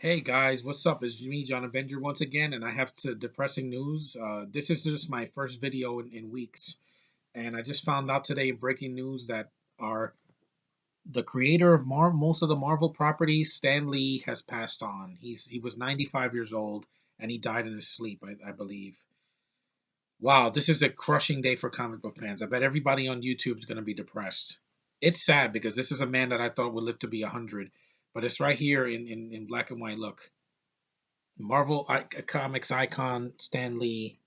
Hey guys, what's up? It's me, John Avenger, once again, and I have depressing news. This is just my first video in weeks, and I just found out today in breaking news that our the creator of most of the Marvel properties, Stan Lee, has passed on. He was 95 years old, and he died in his sleep, I believe. Wow, this is a crushing day for comic book fans. I bet everybody on YouTube is going to be depressed. It's sad because this is a man that I thought would live to be 100, but it's right here in black and white. Look. Comics icon Stan Lee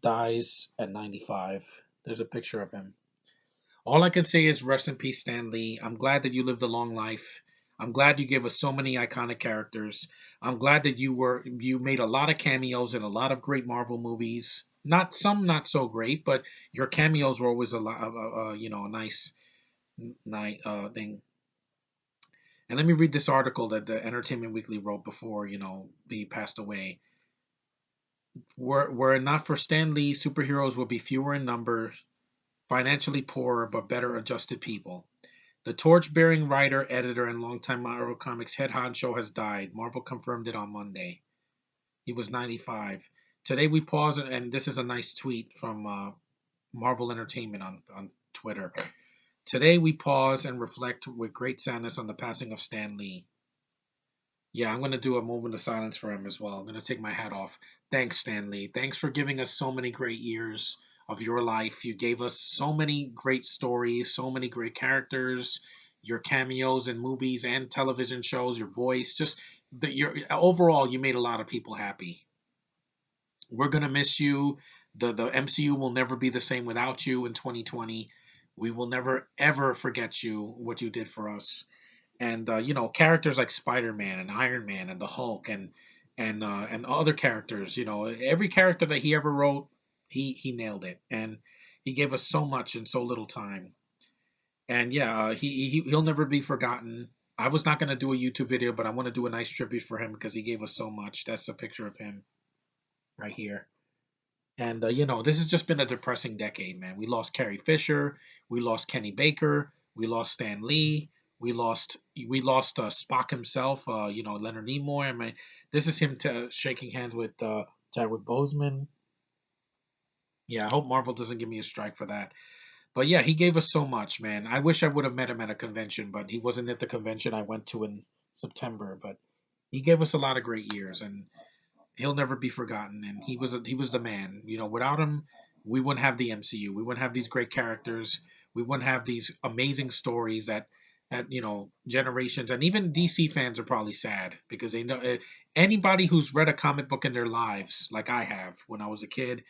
dies at 95. There's a picture of him. All I can say is rest in peace, Stan Lee. I'm glad that you lived a long life. I'm glad you gave us so many iconic characters. I'm glad that you made a lot of cameos in a lot of great Marvel movies. Not some not so great, but your cameos were always a lot, a nice thing. And let me read this article that the Entertainment Weekly wrote before he passed away. Were it not for Stan Lee, superheroes would be fewer in numbers, financially poorer, but better adjusted people. The torch-bearing writer, editor, and longtime Marvel Comics head honcho has died. Marvel confirmed it on Monday. He was 95. Today we pause, and this is a nice tweet from Marvel Entertainment on Twitter. Today we pause and reflect with great sadness on the passing of Stan Lee. Yeah, I'm going to do a moment of silence for him as well. I'm going to take my hat off. Thanks, Stanley. Thanks for giving us so many great years of your life. You gave us so many great stories, so many great characters, your cameos in movies and television shows, your voice, just your overall you made a lot of people happy. We're going to miss you. The MCU will never be the same without you in 2020. We will never ever forget you, what you did for us. And characters like Spider-Man and Iron Man and the Hulk and other characters. Every character that he ever wrote, he nailed it, and he gave us so much in so little time. And yeah, he'll never be forgotten. I was not going to do a YouTube video, but I want to do a nice tribute for him because he gave us so much. That's a picture of him right here. And this has just been a depressing decade, man. We lost Carrie Fisher, we lost Kenny Baker, we lost Stan Lee, we lost Spock himself. Leonard Nimoy. I mean, this is him shaking hands with Chadwick Boseman. Yeah, I hope Marvel doesn't give me a strike for that. But yeah, he gave us so much, man. I wish I would have met him at a convention, but he wasn't at the convention I went to in September. But he gave us a lot of great years, and he'll never be forgotten. And he was the man. Without him, we wouldn't have the MCU. We wouldn't have these great characters. We wouldn't have these amazing stories that generations and even DC fans are probably sad because they know anybody who's read a comic book in their lives, like I have when I was a kid,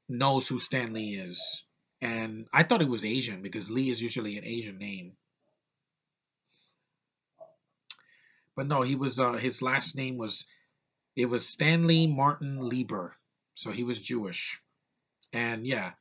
knows who Stan Lee is. And I thought he was Asian because Lee is usually an Asian name, but no, he was. His last name was it was Stanley Martin Lieber, so he was Jewish. And yeah,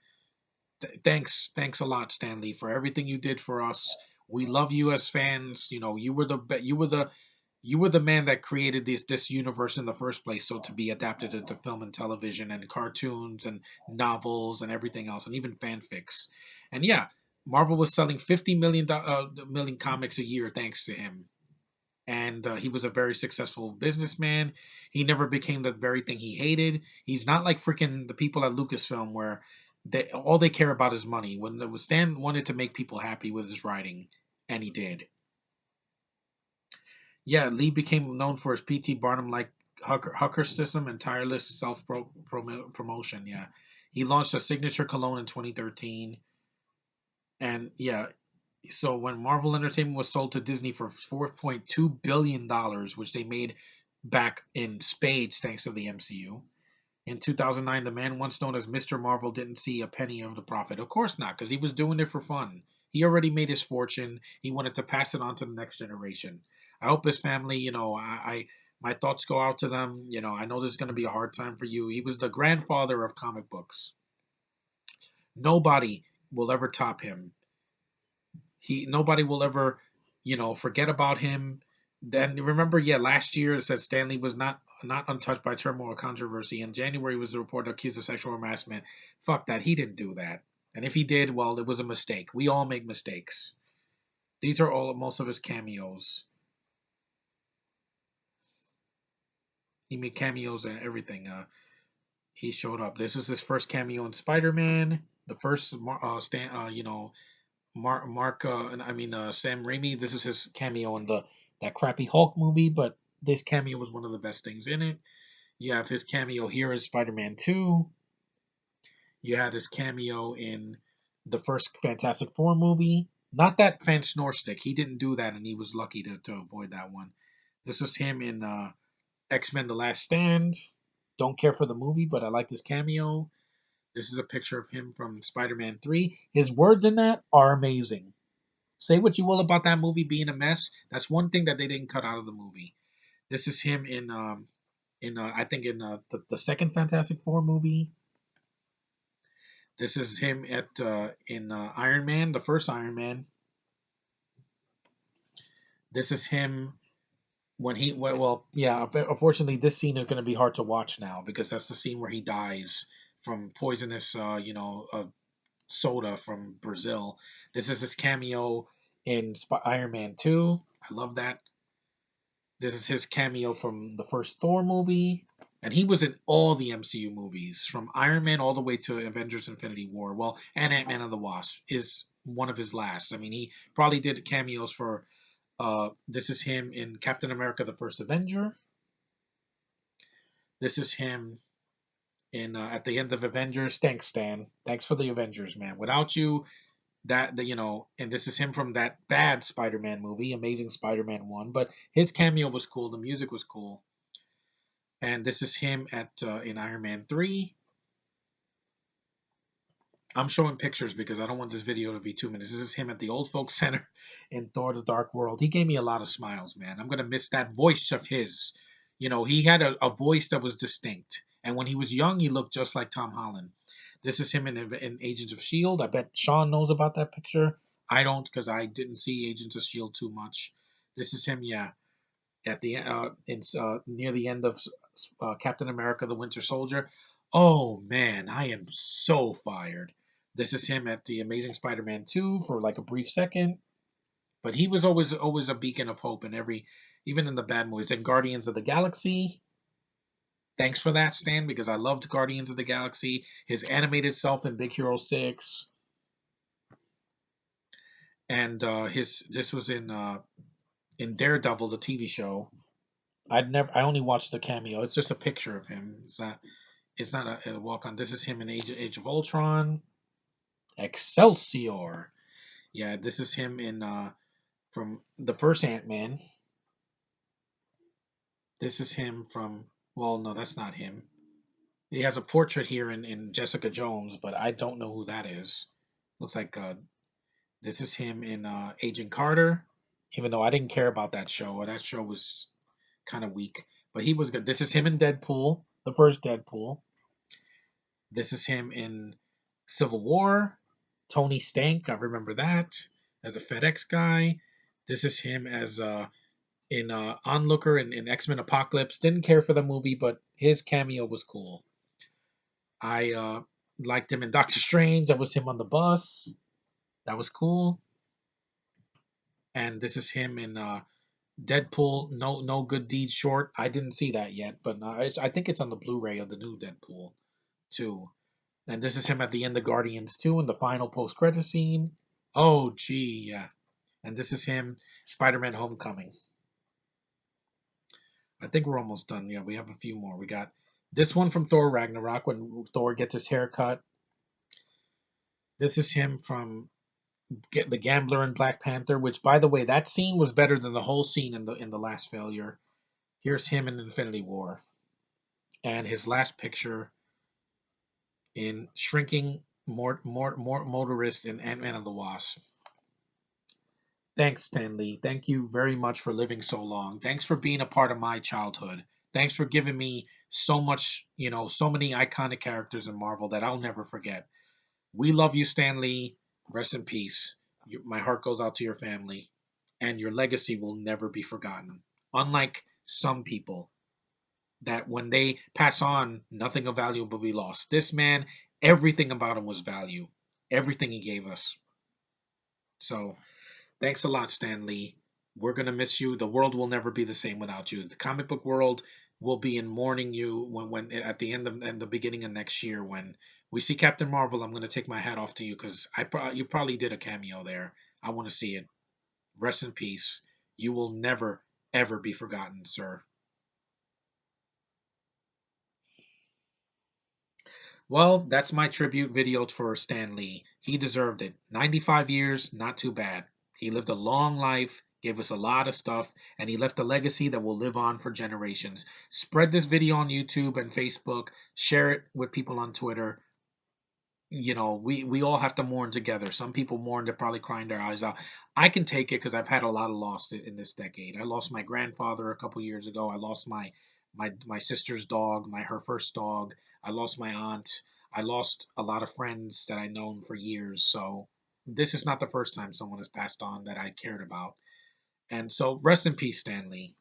thanks a lot, Stanley, for everything you did for us. We love you as fans. You were the man that created this universe in the first place. So to be adapted into film and television and cartoons and novels and everything else, and even fanfics. And yeah, Marvel was selling 50 million comics a year thanks to him. And he was a very successful businessman. He never became the very thing he hated. He's not like freaking the people at Lucasfilm where all they care about is money. When the Stan wanted to make people happy with his writing, and he did. Yeah, Lee became known for his P.T. Barnum like Hucker system and tireless self promotion. Yeah, he launched a signature cologne in 2013, and yeah, so when Marvel Entertainment was sold to Disney for $4.2 billion, which they made back in spades thanks to the MCU. In 2009, the man once known as Mr. Marvel didn't see a penny of the profit. Of course not, because he was doing it for fun. He already made his fortune. He wanted to pass it on to the next generation. I hope his family, my thoughts go out to them. I know this is going to be a hard time for you. He was the grandfather of comic books. Nobody will ever top him. Nobody will ever, forget about him. Then remember, yeah, last year it said Stanley was not untouched by turmoil or controversy. In January was a report accused of sexual harassment. Fuck that, he didn't do that. And if he did, well, it was a mistake. We all make mistakes. These are all most of his cameos. He made cameos and everything. He showed up. This is his first cameo in Spider-Man. The first, Mark. Sam Raimi. This is his cameo in the that crappy Hulk movie, but this cameo was one of the best things in it. You have his cameo here in Spider-Man 2. You had his cameo in the first Fantastic Four movie. Not that fan snore stick. He didn't do that, and he was lucky to avoid that one. This was him in X-Men: The Last Stand. Don't care for the movie, but I like this cameo. This is a picture of him from Spider-Man 3. His words in that are amazing. Say what you will about that movie being a mess. That's one thing that they didn't cut out of the movie. This is him in I think in the second Fantastic Four movie. This is him at in Iron Man, the first Iron Man. This is him when he yeah. Unfortunately, this scene is going to be hard to watch now because that's the scene where he dies from poisonous, soda from Brazil. This is his cameo in Iron Man 2. I love that. This is his cameo from the first Thor movie. And he was in all the MCU movies, from Iron Man all the way to Avengers Infinity War. Well, and Ant-Man and the Wasp is one of his last. I mean, he probably did cameos for, this is him in Captain America the First Avenger. This is him in at the end of Avengers. Thanks, Stan. Thanks for the Avengers, man. Without you, and this is him from that bad Spider-Man movie, Amazing Spider-Man 1, but his cameo was cool, the music was cool. And this is him at in Iron Man 3. I'm showing pictures because I don't want this video to be 2 minutes. This is him at the Old Folks Center in Thor: The Dark World. He gave me a lot of smiles, man. I'm gonna miss that voice of his. He had a voice that was distinct, and when he was young, he looked just like Tom Holland. This is him in Agents of Shield. I bet Sean knows about that picture. I don't because I didn't see Agents of Shield too much. This is him, yeah, at the near the end of Captain America: The Winter Soldier. Oh man, I am so fired. This is him at the Amazing Spider-Man 2 for like a brief second, but he was always a beacon of hope in every, even in the bad movies. And Guardians of the Galaxy. Thanks for that, Stan, because I loved Guardians of the Galaxy. His animated self in Big Hero 6, and his this was in Daredevil, the TV show. I only watched the cameo. It's just a picture of him. It's not a walk on. This is him in Age of Ultron. Excelsior. Yeah, this is him in from the first Ant-Man. This is him from, well, no, that's not him. He has a portrait here in Jessica Jones, but I don't know who that is. Looks like this is him in Agent Carter. Even though I didn't care about that show. That show was kind of weak, but he was good. This is him in Deadpool, the first Deadpool. This is him in Civil War. Tony Stank, I remember that as a FedEx guy. This is him as in Onlooker in X-Men Apocalypse. Didn't care for the movie, but his cameo was cool. I liked him in Doctor Strange. That was him on the bus. That was cool. And this is him in Deadpool. No Good Deeds Short. I didn't see that yet, but I think it's on the Blu-ray of the new Deadpool too. And this is him at the end of Guardians 2 in the final post-credit scene. Oh, gee, yeah. And this is him, Spider-Man Homecoming. I think we're almost done. Yeah, we have a few more. We got this one from Thor Ragnarok when Thor gets his hair cut. This is him from Get the Gambler in Black Panther, which, by the way, that scene was better than the whole scene in the last failure. Here's him in Infinity War. And his last picture in Shrinking Motorist in Ant-Man and the Wasp. Thanks, Stan Lee. Thank you very much for living so long. Thanks for being a part of my childhood. Thanks for giving me so much, so many iconic characters in Marvel that I'll never forget. We love you, Stan Lee. Rest in peace. My heart goes out to your family, and your legacy will never be forgotten. Unlike some people that when they pass on, nothing of value will be lost. This man, everything about him was value. Everything he gave us. So, thanks a lot, Stan Lee. We're going to miss you. The world will never be the same without you. The comic book world will be in mourning you when at the end of and the beginning of next year when we see Captain Marvel. I'm going to take my hat off to you because you probably did a cameo there. I want to see it. Rest in peace. You will never ever be forgotten, sir. Well, that's my tribute video for Stan Lee. He deserved it. 95 years, not too bad. He lived a long life, gave us a lot of stuff, and he left a legacy that will live on for generations. Spread this video on YouTube and Facebook, share it with people on Twitter. We all have to mourn together. Some people mourn, they're probably crying their eyes out. I can take it because I've had a lot of loss in this decade. I lost my grandfather a couple years ago. I lost my sister's dog, her first dog. I lost my aunt. I lost a lot of friends that I known for years. So this is not the first time someone has passed on that I cared about. And so rest in peace, Stanley.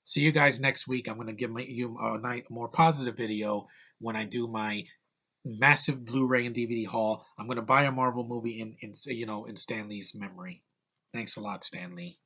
See you guys next week. I'm going to give you a more positive video when I do my massive Blu-ray and DVD haul. I'm going to buy a Marvel movie in Stan Lee's memory. Thanks a lot, Stan Lee.